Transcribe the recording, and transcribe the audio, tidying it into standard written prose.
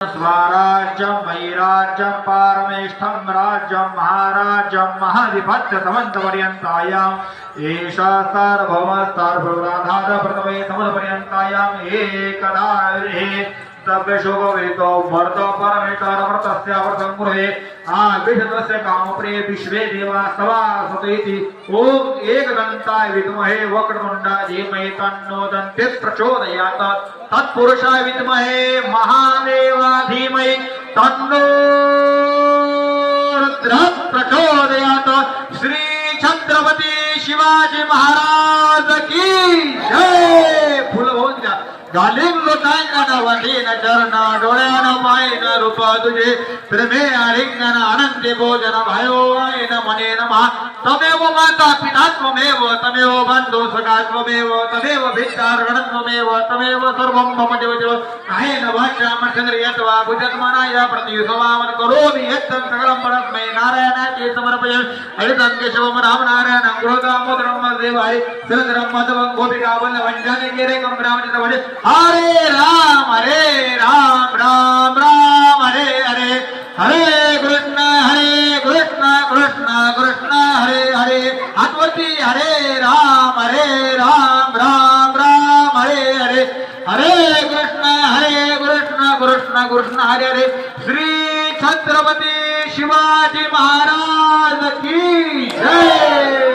स्वराज्यं वैराज्यं पारमेष्ठं राज्यं महाराज्यं महाधिपत्यसमन्तपर्यन्तायाम् एषा सार्वभौमस्तार्भुराधार प्रथमे समलपर्यन्तायाम् एकदा तव्यशोभवितो वर्तो परमेश्वरमृतस्य वर्तं गृहे विषदस्य कामप्रिये विश्वे देवा सवासत इति ॐ एकदन्ताय विद्महे वक्रतुण्डाय धीमहि तन्नो दन्तिः प्रचोदयात् तत्पुरुषाय विद्महे महादेवाय धीमहि तन्नो रुद्रः प्रचोदयात्। श्री छत्रपती शिवाजी महाराज की जय। फुल होऊन जा गालिंग लोटांगण वटीन चरणा डोळ्यान पायन रूप तुझे प्रेमे आलिंगन अनंती भोजन भयो आयन मनेन मा तमेव माता पिता त्वमेव तमेव बंधु सखा त्वमेव तमेव भिक्षार्हणत्वमेव तमेव सर्वं मम देवदेव कायेन वाचा मनसेन्द्रियत्वा बुद्धत्मनाय प्रतिसवामन करोमि यत्तं सकलं परस्मै नारायणाचे समर्पये हरितं केशवं रामनारायणं गुरुदामोदरं देवाय सुरेन्द्रं माधवं गोपिका वल्लभं जानकीरेकं रामचन्द्रवरे हरे राम राम राम हरे हरे हरे कृष्ण कृष्ण कृष्ण हरे हरे आत्मती हरे राम राम राम हरे हरे हरे कृष्ण कृष्ण कृष्ण हरे हरे। श्री छत्रपती शिवाजी महाराज की जय।